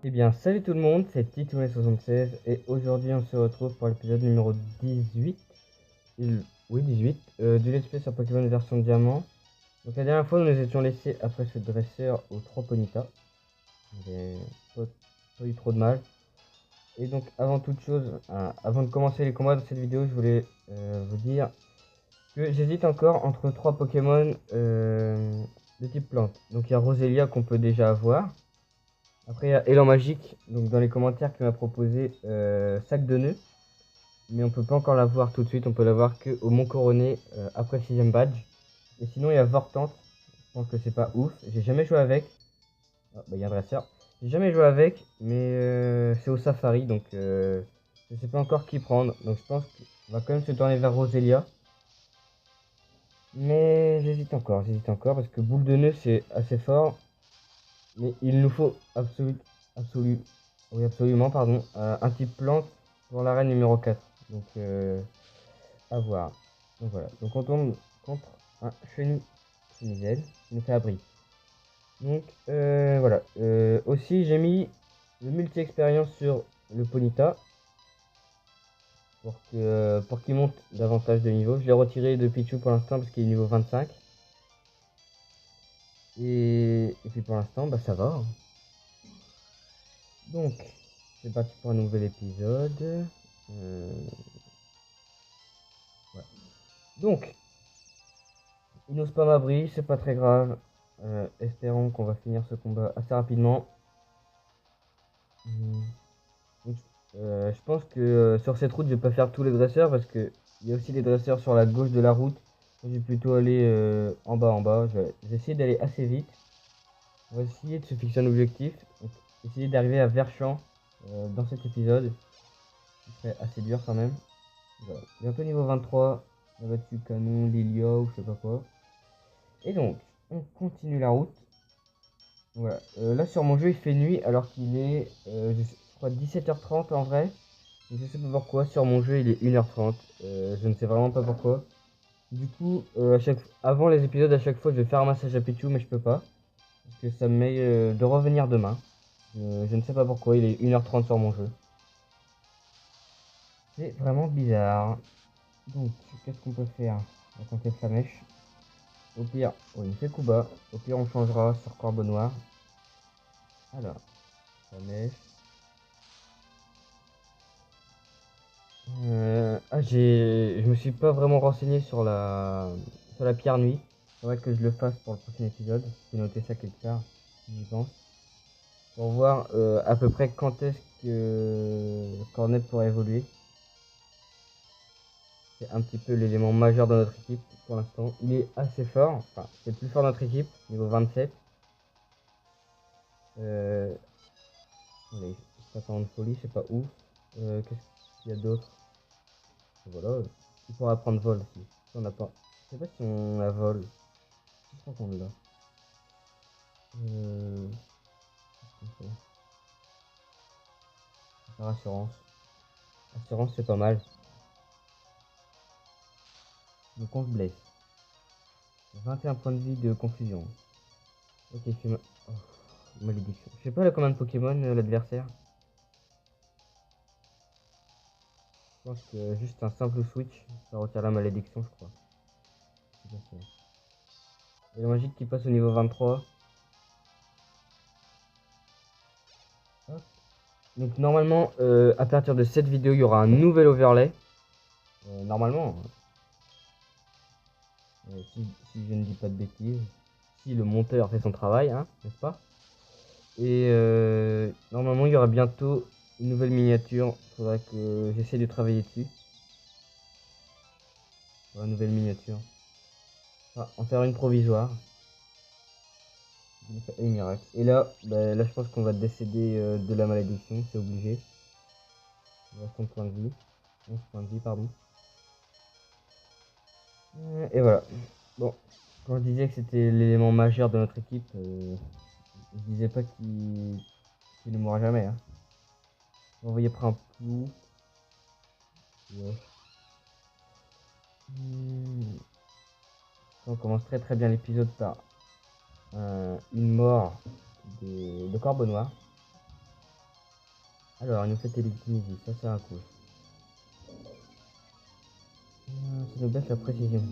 Eh bien, salut tout le monde, c'est Titounet76 et aujourd'hui on se retrouve pour l'épisode numéro 18. Oui, 18 du Let's Play sur Pokémon version diamant. Donc la dernière fois nous nous étions laissés après ce dresseur aux 3 Ponyta. J'ai pas eu trop de mal. Et donc avant toute chose, avant de commencer les combats de cette vidéo, je voulais vous dire que j'hésite encore entre 3 Pokémon de type plante. Donc il y a Roselia qu'on peut déjà avoir. Après, il y a Élan Magique, donc dans les commentaires, qui m'a proposé Sac de Nœuds. Mais on peut pas encore l'avoir tout de suite, on peut l'avoir que au Mont Coroné après le 6ème badge. Et sinon, il y a Vortante, je pense que c'est pas ouf. J'ai jamais joué avec. Ah, bah, il y a un dresseur. J'ai jamais joué avec, mais c'est au Safari, donc je sais pas encore qui prendre. Donc je pense qu'on va quand même se tourner vers Roselia. Mais j'hésite encore parce que Boule de Nœud c'est assez fort. Mais il nous faut absolument, pardon, un type plante pour l'arène numéro 4. Donc, à voir. Donc voilà. Donc on tombe contre un chenille qui nous fait abri. Donc voilà. Aussi, j'ai mis le multi-expérience sur le Ponyta pour qu'il monte davantage de niveau. Je l'ai retiré de Pichu pour l'instant parce qu'il est niveau 25. Et puis pour l'instant, bah ça va. Donc, c'est parti pour un nouvel épisode. Ouais. Donc, il n'ose pas m'abri, c'est pas très grave. Espérons qu'on va finir ce combat assez rapidement. Donc, je pense que sur cette route, je vais pas faire tous les dresseurs parce que il y a aussi des dresseurs sur la gauche de la route. Je vais plutôt aller en bas. Je vais essayer d'aller assez vite. On va essayer de se fixer un objectif. Donc, essayer d'arriver à Verchamp dans cet épisode. Ce serait assez dur quand même. Voilà. Bientôt niveau 23. On a battu Canon, Lilia ou je sais pas quoi. Et donc, on continue la route. Voilà. Là sur mon jeu il fait nuit alors qu'il est je crois 17h30 en vrai. Je sais pas pourquoi, sur mon jeu il est 1h30. Je ne sais vraiment pas pourquoi. Du coup, avant les épisodes, à chaque fois je vais faire un massage à Pichu, mais je peux pas. Parce que ça me met de revenir demain. Je ne sais pas pourquoi, il est 1h30 sur mon jeu. C'est vraiment bizarre. Donc, qu'est-ce qu'on peut faire? On va tenter Flamèche. Au pire, oh, il me fait coup bas. Au pire, on changera sur Corbeau Noir. Alors, Flamèche. Je me suis pas vraiment renseigné sur la pierre nuit. Faudrait que je le fasse pour le prochain épisode. J'ai noté ça quelque part, j'y pense. Pour voir à peu près quand est-ce que Cornet pourrait évoluer. C'est un petit peu l'élément majeur de notre équipe pour l'instant. Il est assez fort, enfin c'est le plus fort de notre équipe, niveau 27. Allez, 50 de folie, c'est pas ouf. Qu'est-ce qu'il y a d'autre? Voilà, il pourra prendre vol aussi. On n'a pas. Je sais pas si on a vol. Je crois qu'on l'a. Qu'est-ce qu'on fait? Faire assurance. Assurance c'est pas mal. Donc on se blesse. 21 points de vie de confusion. Ok, oh, malédiction. Je sais pas là combien de Pokémon l'adversaire. Je pense que juste un simple switch, ça retire la malédiction, je crois. Et la magique qui passe au niveau 23. Hop. Donc normalement, à partir de cette vidéo, il y aura un nouvel overlay. Normalement, si je ne dis pas de bêtises, si le monteur fait son travail, hein, n'est-ce pas? Et normalement, il y aura bientôt une nouvelle miniature. Faudra que j'essaie de travailler dessus. Pour la nouvelle miniature. Enfin, en faire une provisoire. Et miracle. Et là, bah, là, je pense qu'on va décéder de la malédiction, c'est obligé. Il reste 11 points de vie. 11 points de vie, pardon. Et voilà. Bon, quand je disais que c'était l'élément majeur de notre équipe, je disais pas qu'il ne mourra jamais. Hein. On va envoyer après un plou. Ouais. On commence très très bien l'épisode par une mort de Corbeau Noir. Alors, il nous fait télékinésie, ça c'est un coup. Ça nous baisse la précision.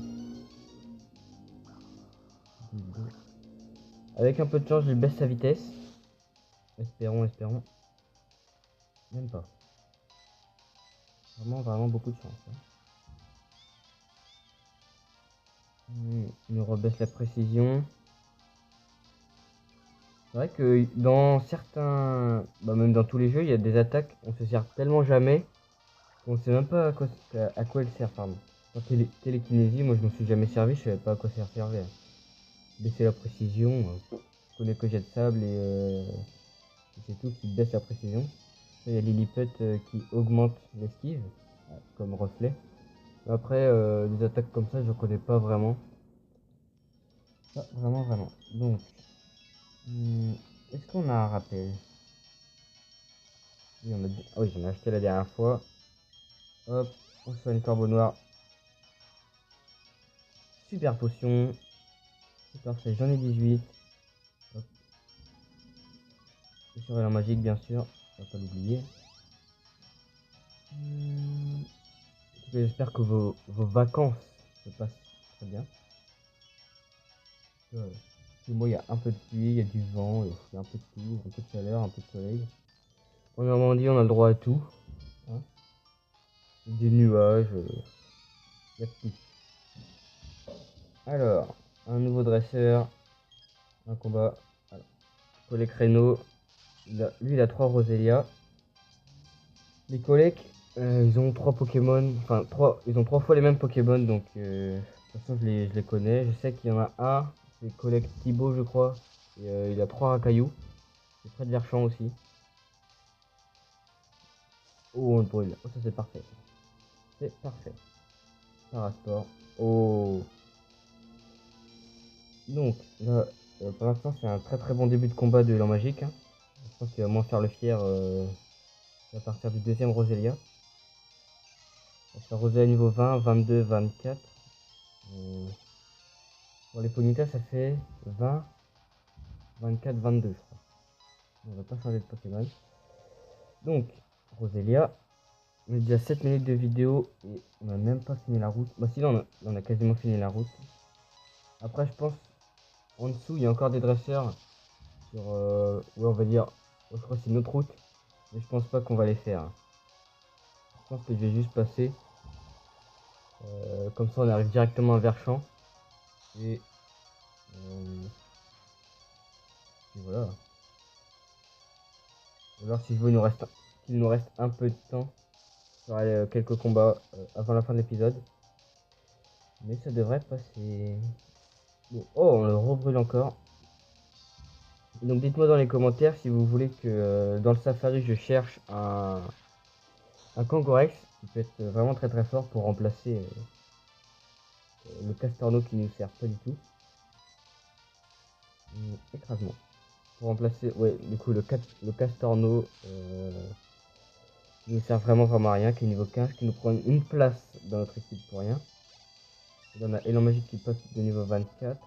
Avec un peu de chance, je baisse sa vitesse. Espérons, espérons. Même pas. Vraiment, vraiment beaucoup de chance. Hein. Il nous rebaisse la précision. C'est vrai que dans certains, bah même dans tous les jeux, il y a des attaques, on se sert tellement jamais qu'on sait même pas à quoi elle sert, pardon. Dans télékinésie, moi je m'en suis jamais servi, je savais pas à quoi ça servait. Baisser la précision, je connais que jet de sable et c'est tout qui baisse la précision. Il y a Lilliput qui augmente l'esquive, comme reflet. Après, des attaques comme ça, je connais pas vraiment. Pas vraiment, vraiment. Donc, est-ce qu'on a un rappel? Oui, ah oui, j'en ai acheté la dernière fois. Hop, on soigne corbeau noir. Super potion. C'est parfait, j'en ai 18. Hop. Et surveillant magique, bien sûr. On va pas l'oublier. En tout cas, j'espère que vos vacances se passent très bien. Moi, il y a un peu de pluie, il y a du vent, il y a un peu de tout, un peu de chaleur, un peu de soleil. En Normandie, on a le droit à tout. Hein. Des nuages, il y a de tout. Alors, un nouveau dresseur, un combat. Alors, pour les créneaux, lui, il a 3 Roselia. Les collègues, ils ont 3 Pokémon, enfin, ils ont 3 fois les mêmes Pokémon, donc de toute façon, je les connais. Je sais qu'il y en a un, c'est collègue Thibaut, je crois, et il a 3 Racaillou. C'est près de Verchamp aussi. Oh, on le brûle. Oh, ça c'est parfait. C'est parfait. Parasport. Oh. Donc, là, pour l'instant, c'est un très très bon début de combat de l'élan magique. Hein. Je pense qu'il va moins faire le fier à partir du deuxième Roselia. Ça Roselia niveau 20, 22, 24. Pour les Ponyta, ça fait 20, 24, 22, je crois. On va pas changer de Pokémon. Donc, Roselia. On est déjà 7 minutes de vidéo et on n'a même pas fini la route. Bah si, là, on a quasiment fini la route. Après, je pense, en dessous, il y a encore des dresseurs. Sur, ouais, on va dire, je crois que c'est notre route. Mais je pense pas qu'on va les faire. Je pense que je vais juste passer. Comme ça, on arrive directement à Verchamp. Et, et voilà. Alors, si je veux, qu'il nous reste un peu de temps. Il y aura quelques combats avant la fin de l'épisode. Mais ça devrait passer. Bon. Oh, on le rebrûle encore. Donc dites-moi dans les commentaires si vous voulez que dans le safari je cherche un Kangorex qui peut être vraiment très très fort pour remplacer le Castorno qui ne nous sert pas du tout. Écrasement. Pour remplacer, ouais, du coup le Castorno qui nous sert vraiment vraiment à rien, qui est niveau 15, qui nous prend une place dans notre équipe pour rien. Et là, on a Élan Magique qui passe de niveau 24.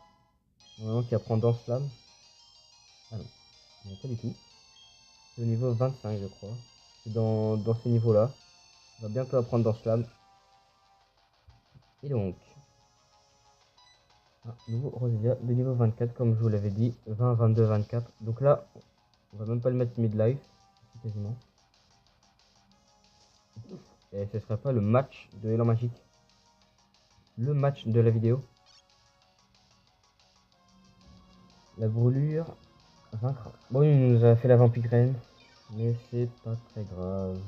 Normalement qui apprend Danse Flamme. Ah non, non, pas du tout. C'est au niveau 25 je crois. C'est dans ces niveaux là. On va bientôt apprendre Danse Flamme. Et donc, un nouveau Roselia de niveau 24, comme je vous l'avais dit, 20, 22, 24. Donc là, on va même pas le mettre mid-life, quasiment. Et ce serait pas le match de l'élan magique. Le match de la vidéo. La brûlure vaincra. Bon, il nous a fait la vampigraine, mais c'est pas très grave.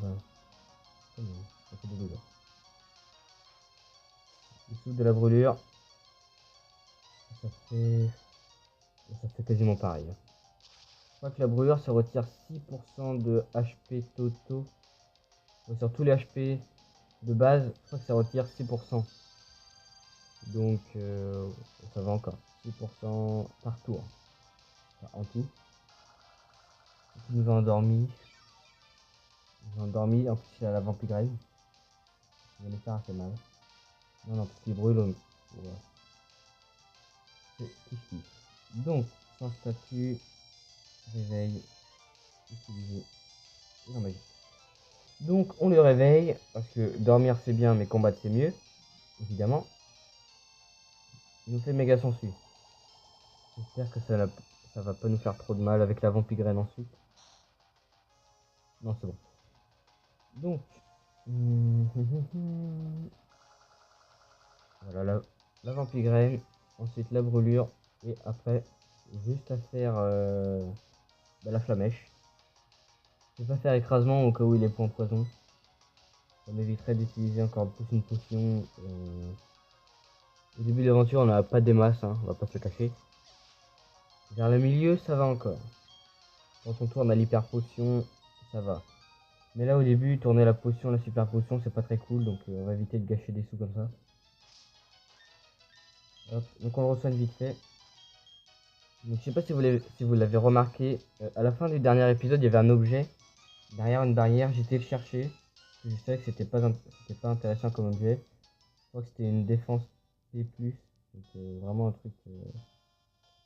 Ça fait des dégâts. Dessous de la brûlure, ça fait quasiment pareil. Je crois que la brûlure, ça retire 6% de HP totaux. Sur tous les HP de base, je crois que ça retire 6%. Donc, ça va encore. 6% par tour. Enfin, en tout. Il nous a endormi. Il nous a endormi. En plus, il a la vampigraine. Il va nous faire assez mal. Non, non, parce qu'il brûle. Voilà. C'est kiff kiff. Donc, sans statut, réveil, utiliser. Et non, magique. Donc on le réveille, parce que dormir c'est bien, mais combattre c'est mieux, évidemment. Il nous fait méga sensu. J'espère que ça va pas nous faire trop de mal avec la vampigraine ensuite. Non, c'est bon. Donc, voilà la vampigraine, ensuite la brûlure, et après, juste à faire la flamèche. Je vais pas faire écrasement au cas où il est point poison. Ça m'éviterait d'utiliser encore plus une potion. Au début de l'aventure, on n'a pas des masses, hein, on va pas se le cacher. Vers le milieu, ça va encore. Quand on tourne à l'hyper potion, ça va. Mais là, au début, tourner la potion, la super potion, c'est pas très cool, donc on va éviter de gâcher des sous comme ça. Hop, donc on le reçoit vite fait. Donc je sais pas si vous l'avez remarqué, à la fin du dernier épisode, il y avait un objet derrière une barrière. J'étais le chercher. Je savais que c'était pas intéressant comme objet. Je crois que c'était une défense P+. Donc vraiment un truc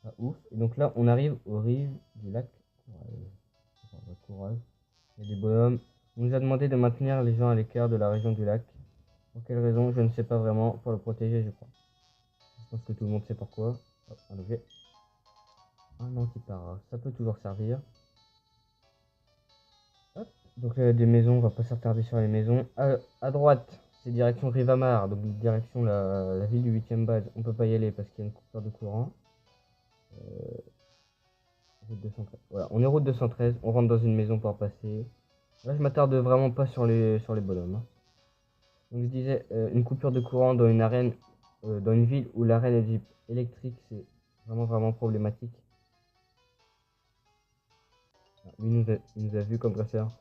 pas ouf. Et donc là, on arrive aux rives du lac Courage. Il y a des bonhommes. On nous a demandé de maintenir les gens à l'écart de la région du lac. Pour quelle raison, je ne sais pas vraiment. Pour le protéger, je crois. Je pense que tout le monde sait pourquoi. Hop, un objet. Un anti-para. Ça peut toujours servir. Hop. Donc là, des maisons, on va pas s'attarder sur les maisons. À droite, c'est direction Rivamar, donc direction la ville du 8ème base. On peut pas y aller parce qu'il y a une coupure de courant. Route 213. Voilà, on est route 213, on rentre dans une maison pour passer. Là, je m'attarde vraiment pas sur les bonhommes, hein. Donc je disais, une coupure de courant dans une arène, dans une ville où l'arène est électrique, c'est vraiment problématique. Ah, lui, il nous a vu comme dresseur.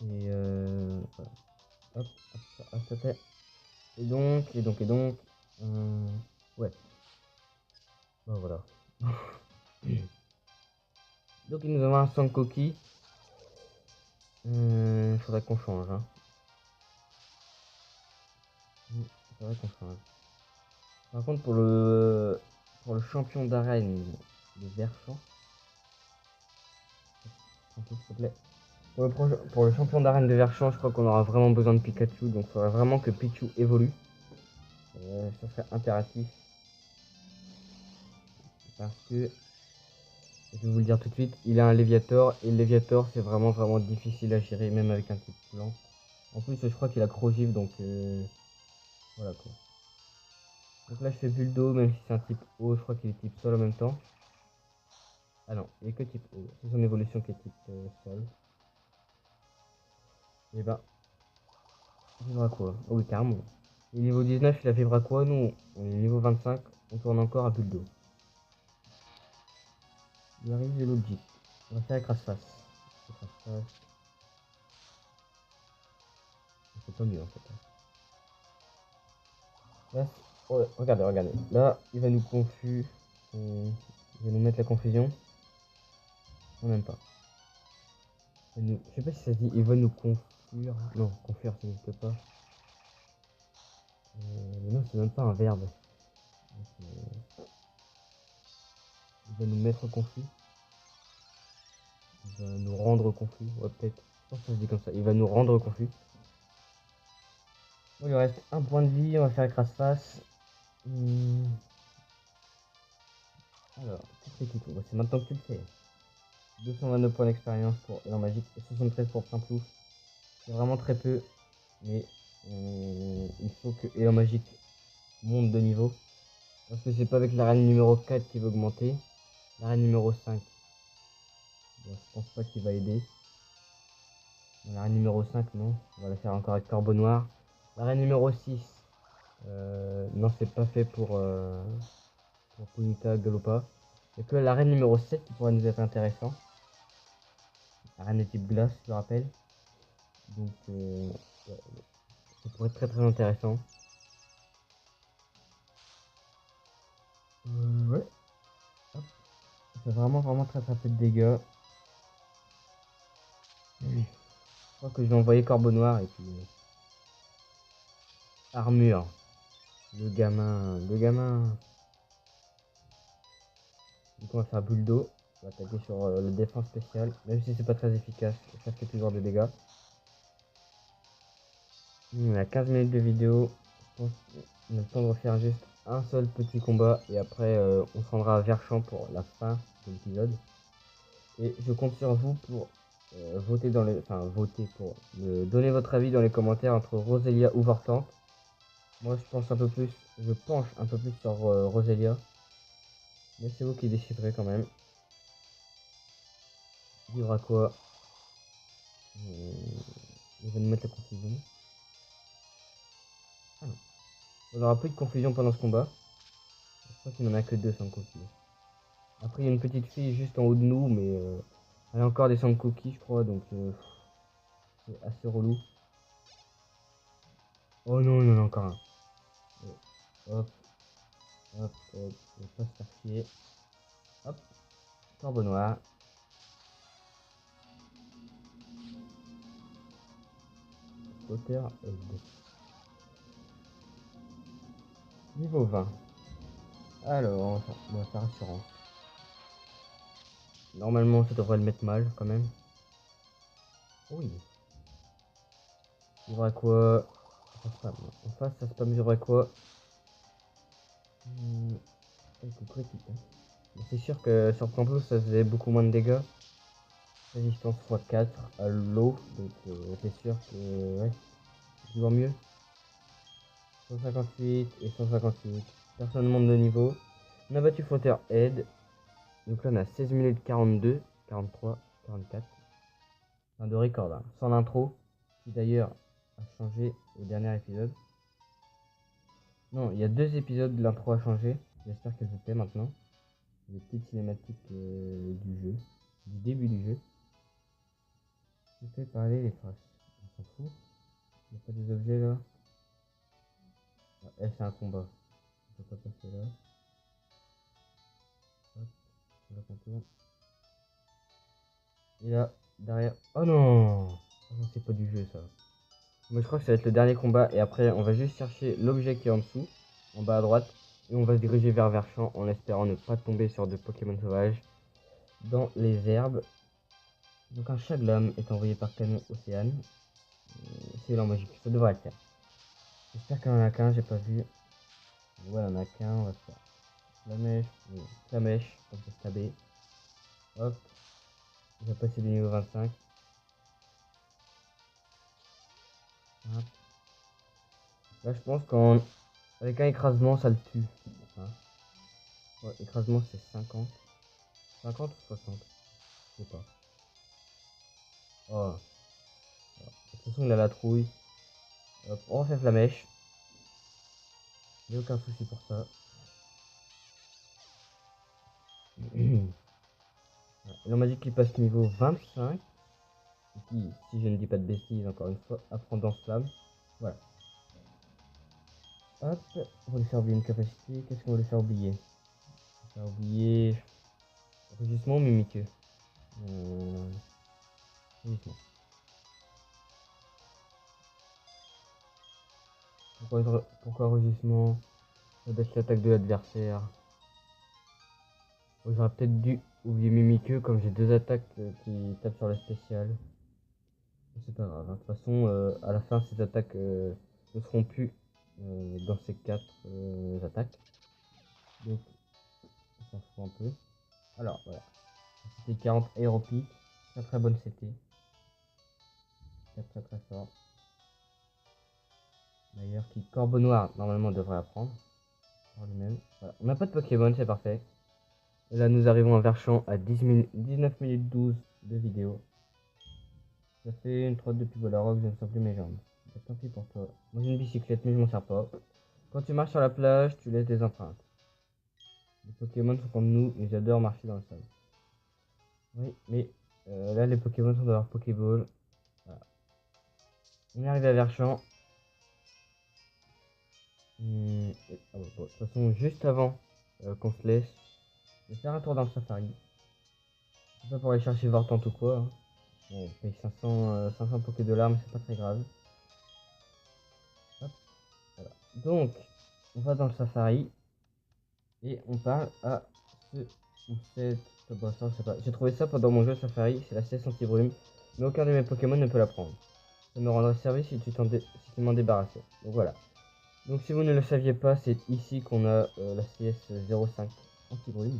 Et voilà. Hop, hop, hop, hop. Et donc, ouais, bah voilà. Donc il nous envoie un sang de coquille. Faudrait qu'on change, hein. Faudrait qu'on change. Par contre, pour le champion d'arène de Verchamp, s'il te plaît. Pour le champion d'arène de Verchamp, je crois qu'on aura vraiment besoin de Pikachu, donc il faudrait vraiment que Pichu évolue. Ça serait impératif. Parce que, je vais vous le dire tout de suite, il a un Léviator, et le Léviator c'est vraiment difficile à gérer, même avec un type blanc. En plus, je crois qu'il a Crogif, donc voilà quoi. Donc là, je fais Buldo, même si c'est un type eau, je crois qu'il est type sol en même temps. Ah non, il est que type eau, c'est son évolution qui est type sol. Et bah, vivra quoi? Oh oui, carrément. Il est niveau 19, il a vivra quoi? Nous, on est niveau 25, on tourne encore à Buldo. Il arrive de Logic. On va faire Crasse-Face. C'est pas mieux en fait. Là, oh, regardez. Là, il va nous confus. Il va nous mettre la confusion. Non, même pas. Je sais pas si ça dit. Il va nous confure. Non, confure, ça n'existe pas. Mais non, c'est même pas un verbe. Donc, il va nous mettre confus. Il va nous rendre confus. Ouais, peut-être. Je pense que ça se dit comme ça. Il va nous rendre confus. Bon, il lui reste un point de vie. On va faire Crasse-Face. Alors, c'est maintenant que tu le fais. 229 points d'expérience pour Élan Magique et 73 pour Printemps. C'est vraiment très peu, mais il faut que Élan Magique monte de niveau. Parce que c'est pas avec l'arène numéro 4 qui va augmenter. L'arène numéro 5. Bon, je pense pas qu'il va aider. L'arène numéro 5, non. On va la faire encore avec Corbeau Noir. L'arène numéro 6. Non, c'est pas fait pour Punita Galopa. Il n'y a que l'arène numéro 7 qui pourrait nous être intéressant. L'arène de type glace, je le rappelle. Donc, ouais, ça pourrait être très intéressant. Ouais. Hop. Ça fait vraiment très peu de dégâts. Je crois que je vais envoyer Corbeau Noir et puis armure. Le gamin. Du coup, on va faire Buldo. On va attaquer sur la défense spéciale. Même si c'est pas très efficace, ça fait toujours des dégâts. On a 15 minutes de vidéo. Je pense qu'on a le temps de refaire juste un seul petit combat. Et après, on se rendra à Verchamp pour la fin de l'épisode. Et je compte sur vous pour voter dans les... Enfin, voter pour donner votre avis dans les commentaires entre Roselia ou Vortante. Moi, je penche un peu plus sur Roselia. Mais c'est vous qui déciderez quand même. Vivre à quoi? Il va nous mettre la confusion. Ah non. On n'aura plus de confusion pendant ce combat. Je crois qu'il n'en a que 2 sans cookies. Après, il y a une petite fille juste en haut de nous, mais elle a encore des sans cookies, je crois, donc c'est assez relou. Oh non, il y en a encore un. Hop, hop, hop, on va pas se faire chier. Hop, corbeau noir. Potter Head. Niveau 20. Alors, on va faire assurance. Normalement, ça devrait le mettre mal quand même. Oui. Il y aura quoi? Ça spam. En face, ça spam, il y aura quoi? Critique. C'est sûr que sur Campus, ça faisait beaucoup moins de dégâts. Résistance x4 à l'eau, donc c'est sûr que ouais, c'est toujours mieux. 158 et 158. Personne monte de niveau. On a battu Fauteur Head. Donc là on a 16 minutes 42, 43, 44. Enfin de record hein. Sans l'intro, qui d'ailleurs a changé au dernier épisode. Non, il y a 2 épisodes, l'intro a changé. J'espère qu'elle vous plaît maintenant. Les petites cinématiques du jeu, du début du jeu. Je fais parler les traces. On s'en fout. Il n'y a pas des objets là. Ah, c'est un combat. On peut pas passer là. Hop, on la contourne. Et là, derrière. Oh non! Oh non, c'est pas du jeu ça. Moi je crois que ça va être le dernier combat. Et après, on va juste chercher l'objet qui est en dessous, en bas à droite. Et on va se diriger vers Verchamp en espérant ne pas tomber sur de Pokémon sauvages dans les herbes. Donc un Chaglam est envoyé par Canon Océane. C'est l'élan magique, ça devrait le faire. J'espère qu'il n'y en a qu'un, j'ai pas vu. Ouais, il y en a qu'un, on va faire la mèche, comme ça stabé. Hop, il va passer le niveau 25. Hop. Là, je pense qu'avec un écrasement, ça le tue. Hein. Ouais, écrasement, c'est 50. 50 ou 60? Je sais pas. Oh. De toute façon, il a la trouille. Hop, on refait Flamèche. Il n'y a aucun souci pour ça. Et on m'a dit qu'il passe niveau 25. Et qui, si je ne dis pas de bêtises, encore une fois, apprend dans flamme. Voilà. Hop, on va lui faire oublier une capacité. Qu'est-ce qu'on va lui faire oublier? On va faire oublier. Rugissement ou mimiqueux? Rugissement. Pourquoi rugissement? Ça baisse l'attaque de l'adversaire. Oh, j'aurais peut-être dû oublier mimiqueux comme j'ai 2 attaques qui tapent sur la spéciale. C'est pas grave, hein. De toute façon, à la fin, ces attaques ne seront plus dans ces 4 attaques. Donc, on s'en fout un peu. Alors, voilà. C'était 40 aéropique. Très très bonne CT. Très très très fort. D'ailleurs, qui Corbeau Noir, normalement, devrait apprendre. Par lui-même. Voilà. On n'a pas de Pokémon, c'est parfait. Et là, nous arrivons à Verchamp à 19 minutes 12 de vidéo. Ça fait une trotte depuis Bolarog, je ne sens plus mes jambes. Bah, tant pis pour toi. Moi j'ai une bicyclette, mais je m'en sers pas. Quand tu marches sur la plage, tu laisses des empreintes. Les Pokémon sont comme nous, ils adorent marcher dans le sable. Oui, mais là, les Pokémon sont dans leur Pokéball. Voilà. On est arrivé à Verchamp. Ah ouais, bon, de toute façon, juste avant qu'on se laisse, je vais faire un tour dans le safari. C'est pas pour aller chercher Vortant ou quoi. Hein. Bon, on paye 500 Pokédollars, mais c'est pas très grave. Hop, voilà. Donc, on va dans le safari. Et on parle à ce ou cette. Bon, ça, je sais pas. J'ai trouvé ça pendant mon jeu Safari, c'est la cesse anti-brume. Mais aucun de mes Pokémon ne peut la prendre. ça me rendrait service si tu m'en débarrassais. Donc voilà. Donc si vous ne le saviez pas, c'est ici qu'on a la CS05 anti-bruit.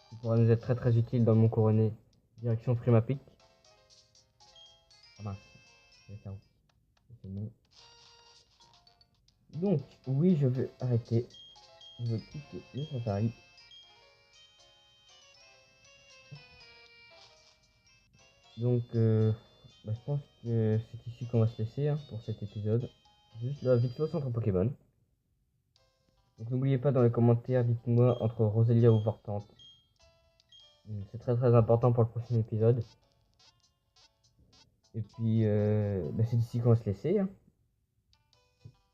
Qui pourra nous être très très utile dans le Mont Couronné. Direction Frimapic. Ah mince, c'est bon. Donc, oui, je vais arrêter. Je vais quitter le safari. Donc, je pense que c'est ici qu'on va se laisser hein, pour cet épisode. Juste là, vite fait au centre Pokémon. Donc, n'oubliez pas dans les commentaires, dites-moi entre Roselia ou Vortante. C'est très très important pour le prochain épisode. Et puis, c'est ici qu'on va se laisser. Hein.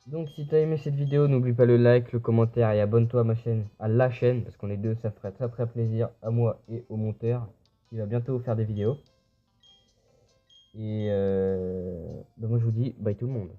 Donc si t'as aimé cette vidéo, n'oublie pas le like, le commentaire et abonne-toi à ma chaîne, à la chaîne, parce qu'on est deux, ça ferait très très plaisir à moi et au monteur, qui va bientôt vous faire des vidéos. Et moi je vous dis bye tout le monde.